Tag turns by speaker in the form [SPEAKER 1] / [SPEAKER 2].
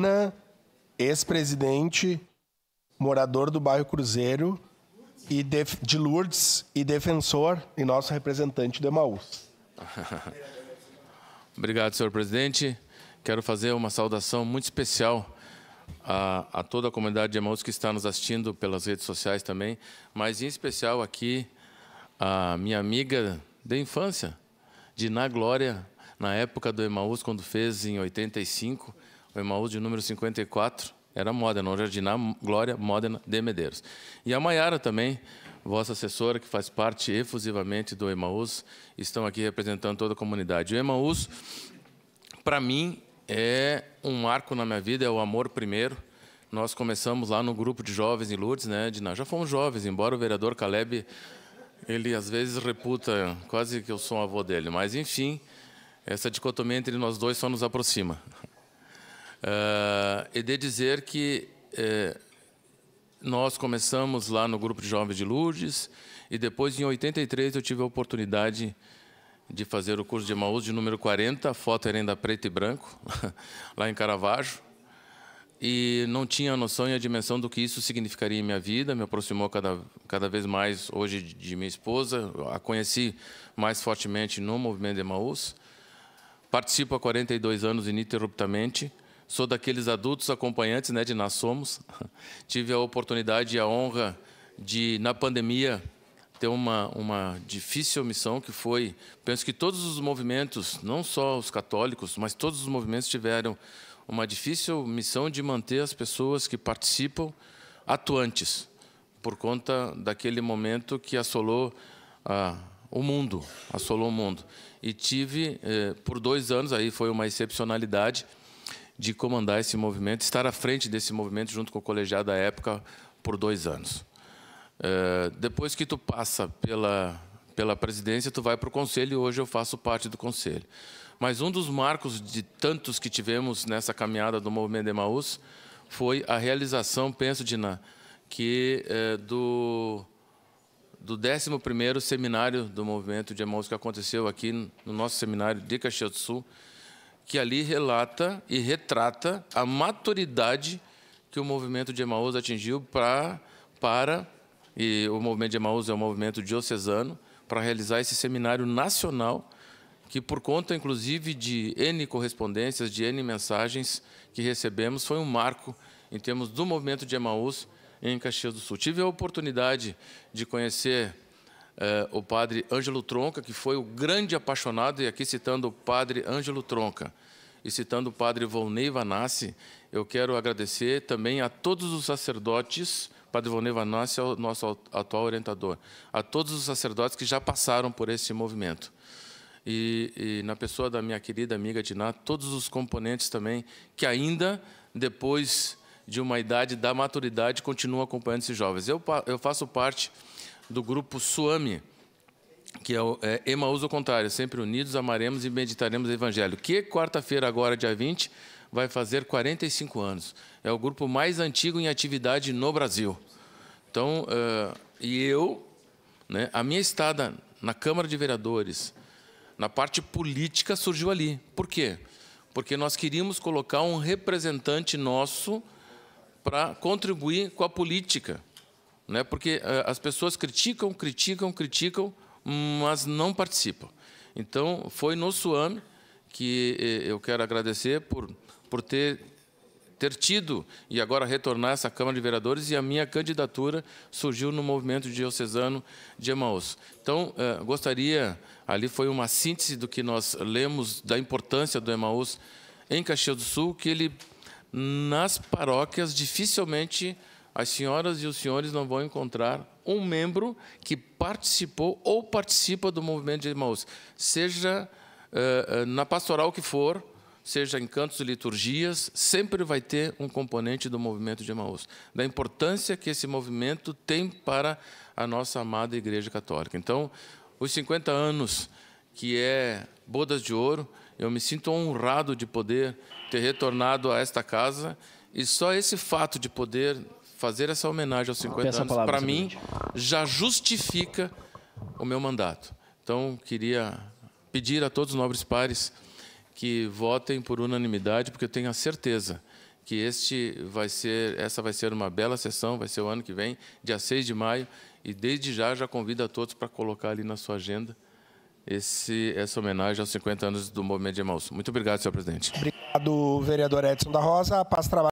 [SPEAKER 1] Peruna, ex-presidente, morador do bairro Cruzeiro, e de Lourdes, e defensor e nosso representante do Emaús.
[SPEAKER 2] Obrigado, senhor presidente. Quero fazer uma saudação muito especial a toda a comunidade de Emaús que está nos assistindo pelas redes sociais também, mas em especial aqui a minha amiga de infância, Diná Glória, na época do Emaús, quando fez em 85, o Emaús de número 54, era Módena, hoje é Diná Glória Módena de Medeiros. E a Maiara também, vossa assessora, que faz parte efusivamente do Emaús, estão aqui representando toda a comunidade. O Emaús, para mim, é um marco na minha vida, é o amor primeiro. Nós começamos lá no grupo de jovens em Lourdes, né, Diná? Já fomos jovens, embora o vereador Caleb, ele às vezes reputa quase que eu sou um avô dele, mas enfim, essa dicotomia entre nós dois só nos aproxima. E de dizer que nós começamos lá no grupo de jovens de Lourdes e depois, em 83, eu tive a oportunidade de fazer o curso de Emaús de número 40, a foto era ainda preto e branco, lá em Caravaggio, e não tinha a noção e a dimensão do que isso significaria em minha vida, me aproximou cada vez mais hoje de minha esposa, a conheci mais fortemente no movimento de Emaús, participo há 42 anos ininterruptamente, sou daqueles adultos acompanhantes, né, de Nós Somos. Tive a oportunidade e a honra de, na pandemia, ter uma difícil missão que foi, penso que todos os movimentos, não só os católicos, mas todos os movimentos tiveram uma difícil missão de manter as pessoas que participam atuantes, por conta daquele momento que assolou o mundo, E tive, por 2 anos, aí foi uma excepcionalidade, de comandar esse movimento, estar à frente desse movimento junto com o colegiado da época por 2 anos. Depois que tu passa pela presidência, tu vai para o conselho e hoje eu faço parte do conselho. Mas um dos marcos de tantos que tivemos nessa caminhada do movimento de Emaús foi a realização, penso, Diná, que do 11º seminário do movimento de Emaús que aconteceu aqui no nosso seminário de Caxias do Sul, que ali relata e retrata a maturidade que o movimento de Emaús atingiu e o movimento de Emaús é um movimento diocesano, para realizar esse seminário nacional, que por conta, inclusive, de N correspondências, de N mensagens que recebemos, foi um marco em termos do movimento de Emaús em Caxias do Sul. Tive a oportunidade de conhecer o padre Ângelo Tronca, que foi o grande apaixonado, e aqui citando o padre Ângelo Tronca e citando o padre Volney Vanassi, eu quero agradecer também a todos os sacerdotes, padre Volney Vanassi é o nosso atual orientador, a todos os sacerdotes que já passaram por esse movimento. E na pessoa da minha querida amiga Diná, todos os componentes também, que ainda, depois de uma idade da maturidade, continuam acompanhando esses jovens. Eu faço parte do grupo SUAME, que é Emaús ao contrário, sempre unidos, amaremos e meditaremos o Evangelho, que quarta-feira, agora, dia 20, vai fazer 45 anos. É o grupo mais antigo em atividade no Brasil. Então, a minha estada na Câmara de Vereadores, na parte política, surgiu ali. Por quê? Porque nós queríamos colocar um representante nosso para contribuir com a política. Porque as pessoas criticam, mas não participam. Então, foi no SUAME que eu quero agradecer por ter tido e agora retornar essa Câmara de Vereadores, e a minha candidatura surgiu no movimento diocesano de Emaús. Então, gostaria, ali foi uma síntese do que nós lemos da importância do Emaús em Caxias do Sul, que ele, nas paróquias, dificilmente as senhoras e os senhores não vão encontrar um membro que participou ou participa do movimento de Emaús, seja na pastoral que for, seja em cantos e liturgias, sempre vai ter um componente do movimento de Emaús, da importância que esse movimento tem para a nossa amada Igreja Católica. Então, os 50 anos, que é Bodas de Ouro, eu me sinto honrado de poder ter retornado a esta casa, e só esse fato de poder fazer essa homenagem aos 50 anos, para mim, já justifica o meu mandato. Então, queria pedir a todos os nobres pares que votem por unanimidade, porque eu tenho a certeza que essa vai ser uma bela sessão, vai ser o ano que vem, dia 6 de maio, e desde já convido a todos para colocar ali na sua agenda essa homenagem aos 50 anos do Movimento de Emaús. Muito obrigado, senhor presidente.
[SPEAKER 1] Obrigado, vereador Edson da Rosa. Paz, trabalho.